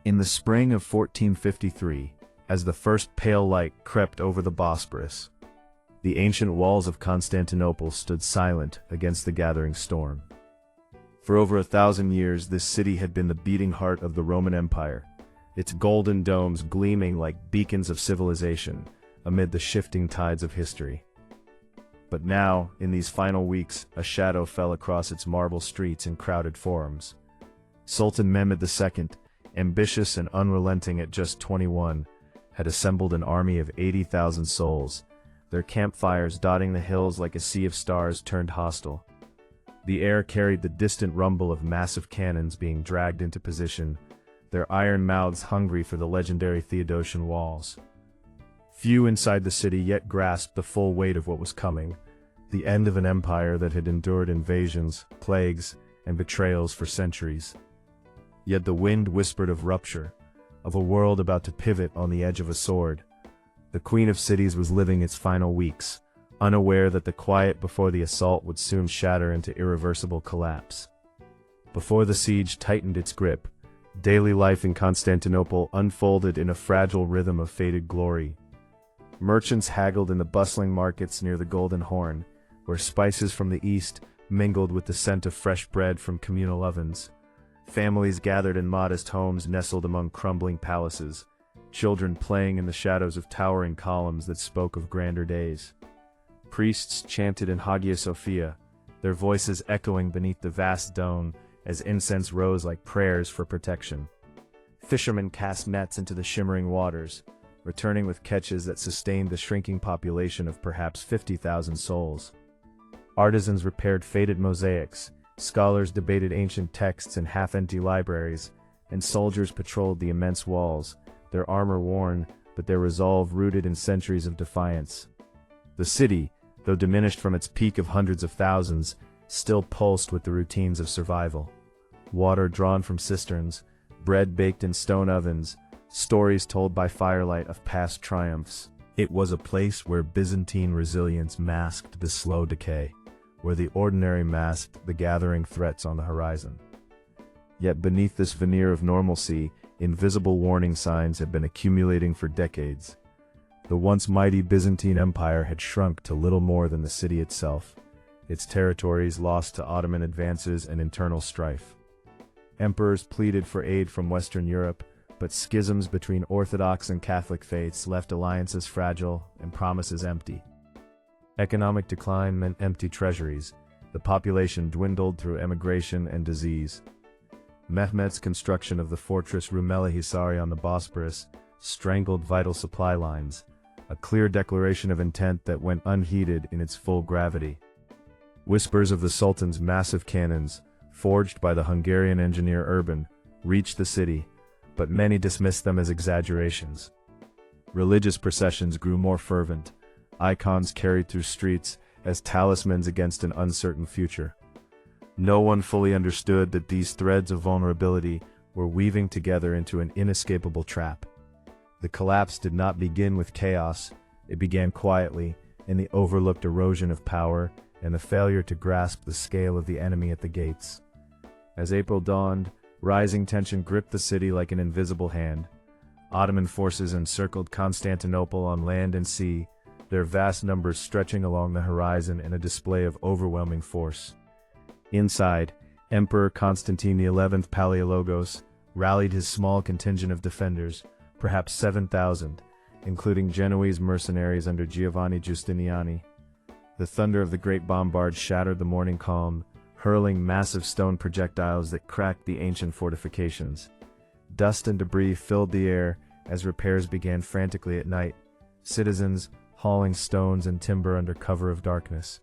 In the spring of 1453, as the first pale light crept over the Bosporus, the ancient walls of Constantinople stood silent against the gathering storm. For over 1,000 years, this city had been the beating heart of the Roman Empire, its golden domes gleaming like beacons of civilization amid the shifting tides of history. But now, in these final weeks, a shadow fell across its marble streets and crowded forums. Sultan Mehmed II, ambitious and unrelenting at just 21, had assembled an army of 80,000 souls, their campfires dotting the hills like a sea of stars turned hostile. The air carried the distant rumble of massive cannons being dragged into position, their iron mouths hungry for the legendary Theodosian walls. Few inside the city yet grasped the full weight of what was coming, the end of an empire that had endured invasions, plagues, and betrayals for centuries. Yet the wind whispered of rupture, of a world about to pivot on the edge of a sword. The Queen of Cities was living its final weeks, unaware that the quiet before the assault would soon shatter into irreversible collapse. Before the siege tightened its grip, daily life in Constantinople unfolded in a fragile rhythm of faded glory. Merchants haggled in the bustling markets near the Golden Horn, where spices from the east mingled with the scent of fresh bread from communal ovens. Families gathered in modest homes nestled among crumbling palaces, children playing in the shadows of towering columns that spoke of grander days. Priests chanted in Hagia Sophia, their voices echoing beneath the vast dome as incense rose like prayers for protection. Fishermen cast nets into the shimmering waters, returning with catches that sustained the shrinking population of perhaps 50,000 souls. Artisans repaired faded mosaics, scholars debated ancient texts in half-empty libraries, and soldiers patrolled the immense walls, their armor worn, but their resolve rooted in centuries of defiance. The city, though diminished from its peak of hundreds of thousands, still pulsed with the routines of survival. Water drawn from cisterns, bread baked in stone ovens, stories told by firelight of past triumphs. It was a place where Byzantine resilience masked the slow decay, where the ordinary masked the gathering threats on the horizon. Yet beneath this veneer of normalcy, invisible warning signs had been accumulating for decades. The once mighty Byzantine Empire had shrunk to little more than the city itself, its territories lost to Ottoman advances and internal strife. Emperors pleaded for aid from Western Europe, but schisms between Orthodox and Catholic faiths left alliances fragile and promises empty. Economic decline meant empty treasuries, the population dwindled through emigration and disease. Mehmed's construction of the fortress Rumeli-Hisari on the Bosporus strangled vital supply lines, a clear declaration of intent that went unheeded in its full gravity. Whispers of the Sultan's massive cannons, forged by the Hungarian engineer Urban, reached the city, but many dismissed them as exaggerations. Religious processions grew more fervent, icons carried through streets as talismans against an uncertain future. No one fully understood that these threads of vulnerability were weaving together into an inescapable trap. The collapse did not begin with chaos, it began quietly, in the overlooked erosion of power and the failure to grasp the scale of the enemy at the gates. As April dawned, rising tension gripped the city like an invisible hand. Ottoman forces encircled Constantinople on land and sea, their vast numbers stretching along the horizon in a display of overwhelming force. Inside, Emperor Constantine XI Palaiologos rallied his small contingent of defenders, perhaps 7,000, including Genoese mercenaries under Giovanni Giustiniani. The thunder of the great bombard shattered the morning calm, hurling massive stone projectiles that cracked the ancient fortifications. Dust and debris filled the air as repairs began frantically at night, citizens hauling stones and timber under cover of darkness.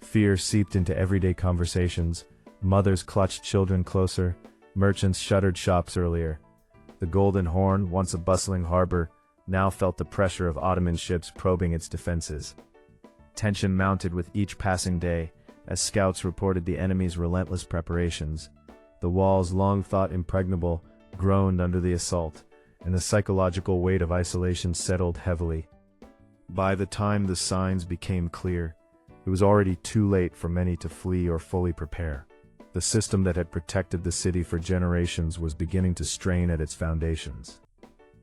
Fear seeped into everyday conversations, mothers clutched children closer, merchants shuttered shops earlier. The Golden Horn, once a bustling harbor, now felt the pressure of Ottoman ships probing its defenses. Tension mounted with each passing day, as scouts reported the enemy's relentless preparations. The walls, long thought impregnable, groaned under the assault, and the psychological weight of isolation settled heavily. By the time the signs became clear, it was already too late for many to flee or fully prepare. The system that had protected the city for generations was beginning to strain at its foundations.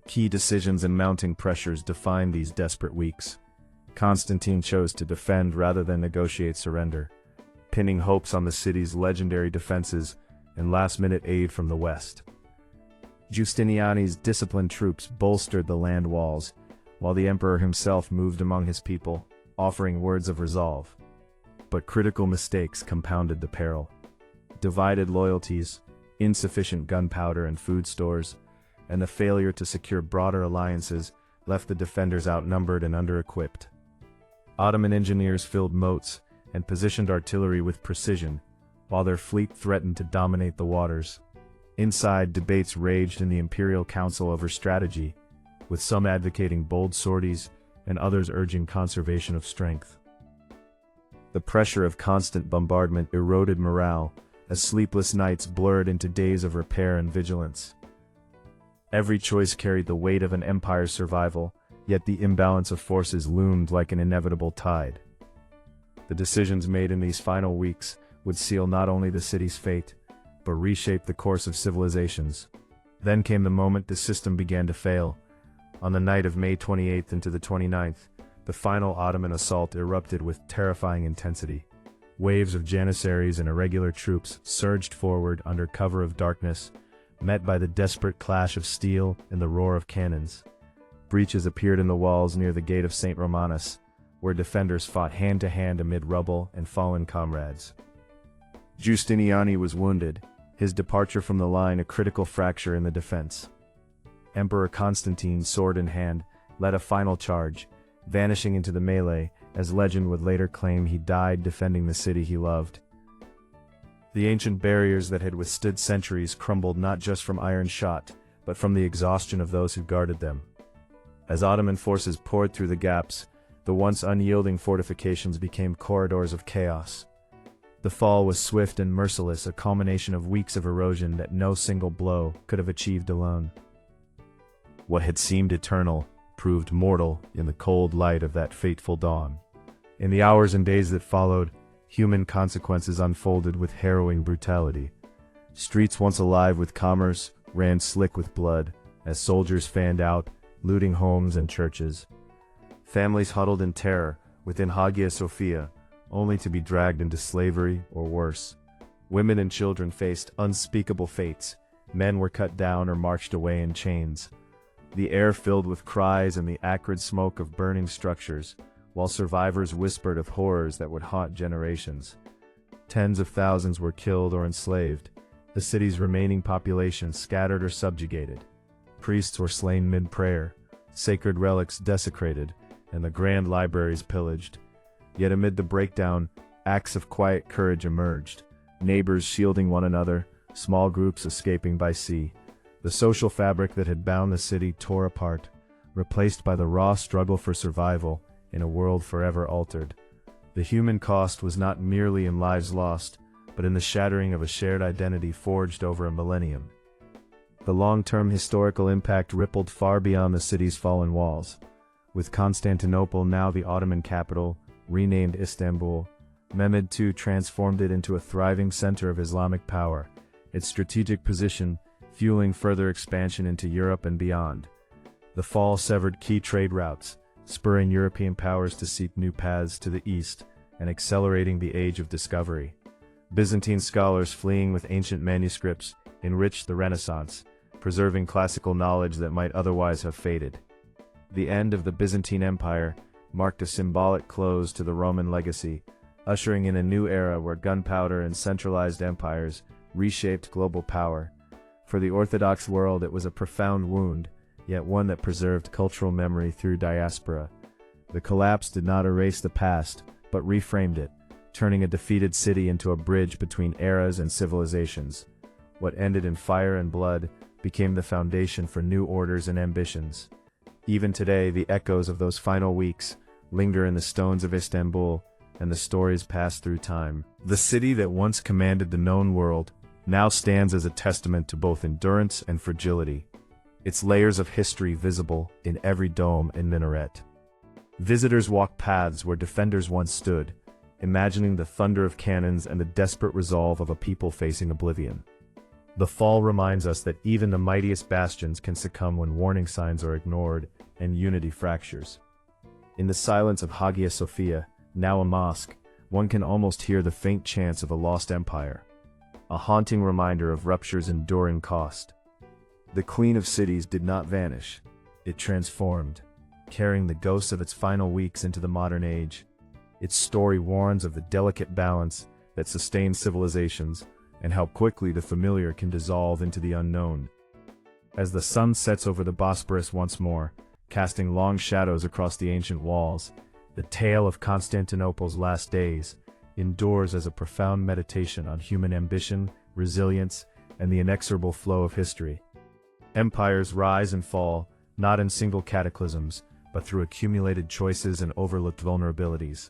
Key decisions and mounting pressures defined these desperate weeks. Constantine chose to defend rather than negotiate surrender, pinning hopes on the city's legendary defenses and last-minute aid from the west. Justiniani's disciplined troops bolstered the land walls, while the emperor himself moved among his people, offering words of resolve. But critical mistakes compounded the peril. Divided loyalties, insufficient gunpowder and food stores, and the failure to secure broader alliances left the defenders outnumbered and under-equipped. Ottoman engineers filled moats and positioned artillery with precision, while their fleet threatened to dominate the waters. Inside, debates raged in the Imperial Council over strategy, with some advocating bold sorties and others urging conservation of strength. The pressure of constant bombardment eroded morale, as sleepless nights blurred into days of repair and vigilance. Every choice carried the weight of an empire's survival, yet the imbalance of forces loomed like an inevitable tide. The decisions made in these final weeks would seal not only the city's fate, but reshape the course of civilizations. Then came the moment the system began to fail. On the night of May 28th into the 29th, the final Ottoman assault erupted with terrifying intensity. Waves of janissaries and irregular troops surged forward under cover of darkness, met by the desperate clash of steel and the roar of cannons. Breaches appeared in the walls near the gate of St. Romanus, where defenders fought hand-to-hand amid rubble and fallen comrades. Justiniani was wounded, his departure from the line a critical fracture in the defense. Emperor Constantine, sword in hand, led a final charge, vanishing into the melee, as legend would later claim he died defending the city he loved. The ancient barriers that had withstood centuries crumbled not just from iron shot, but from the exhaustion of those who guarded them. As Ottoman forces poured through the gaps, the once unyielding fortifications became corridors of chaos. The fall was swift and merciless, a culmination of weeks of erosion that no single blow could have achieved alone. What had seemed eternal proved mortal in the cold light of that fateful dawn. In the hours and days that followed, human consequences unfolded with harrowing brutality. Streets once alive with commerce ran slick with blood, as soldiers fanned out, looting homes and churches. Families huddled in terror within Hagia Sophia, only to be dragged into slavery or worse. Women and children faced unspeakable fates. Men were cut down or marched away in chains. The air filled with cries and the acrid smoke of burning structures, while survivors whispered of horrors that would haunt generations. Tens of thousands were killed or enslaved, the city's remaining population scattered or subjugated. Priests were slain mid-prayer, sacred relics desecrated, and the grand libraries pillaged. Yet amid the breakdown, acts of quiet courage emerged, neighbors shielding one another, small groups escaping by sea. The social fabric that had bound the city tore apart, replaced by the raw struggle for survival in a world forever altered. The human cost was not merely in lives lost, but in the shattering of a shared identity forged over a millennium. The long-term historical impact rippled far beyond the city's fallen walls. With Constantinople now the Ottoman capital, renamed Istanbul, Mehmed II transformed it into a thriving center of Islamic power, its strategic position fueling further expansion into Europe and beyond. The fall severed key trade routes, spurring European powers to seek new paths to the east and accelerating the age of discovery. Byzantine scholars fleeing with ancient manuscripts enriched the Renaissance, preserving classical knowledge that might otherwise have faded. The end of the Byzantine Empire marked a symbolic close to the Roman legacy, ushering in a new era where gunpowder and centralized empires reshaped global power. For the Orthodox world, it was a profound wound, yet one that preserved cultural memory through diaspora. The collapse did not erase the past, but reframed it, turning a defeated city into a bridge between eras and civilizations. What ended in fire and blood became the foundation for new orders and ambitions. Even today, the echoes of those final weeks linger in the stones of Istanbul, and the stories pass through time. The city that once commanded the known world now stands as a testament to both endurance and fragility, its layers of history visible in every dome and minaret. Visitors walk paths where defenders once stood, imagining the thunder of cannons and the desperate resolve of a people facing oblivion. The fall reminds us that even the mightiest bastions can succumb when warning signs are ignored and unity fractures. In the silence of Hagia Sophia, now a mosque, one can almost hear the faint chants of a lost empire, a haunting reminder of rupture's enduring cost. The Queen of Cities did not vanish. It transformed, carrying the ghosts of its final weeks into the modern age. Its story warns of the delicate balance that sustains civilizations and how quickly the familiar can dissolve into the unknown. As the sun sets over the Bosporus once more, casting long shadows across the ancient walls, the tale of Constantinople's last days endures as a profound meditation on human ambition, resilience, and the inexorable flow of history. Empires rise and fall, not in single cataclysms, but through accumulated choices and overlooked vulnerabilities.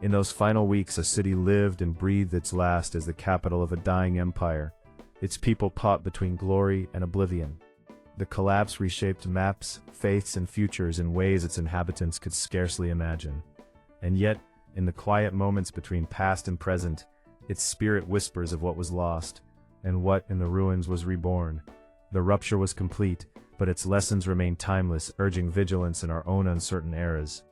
In those final weeks, a city lived and breathed its last as the capital of a dying empire, its people caught between glory and oblivion. The collapse reshaped maps, faiths, and futures in ways its inhabitants could scarcely imagine. And yet, in the quiet moments between past and present, its spirit whispers of what was lost, and what in the ruins was reborn. The rupture was complete, but its lessons remain timeless, urging vigilance in our own uncertain eras.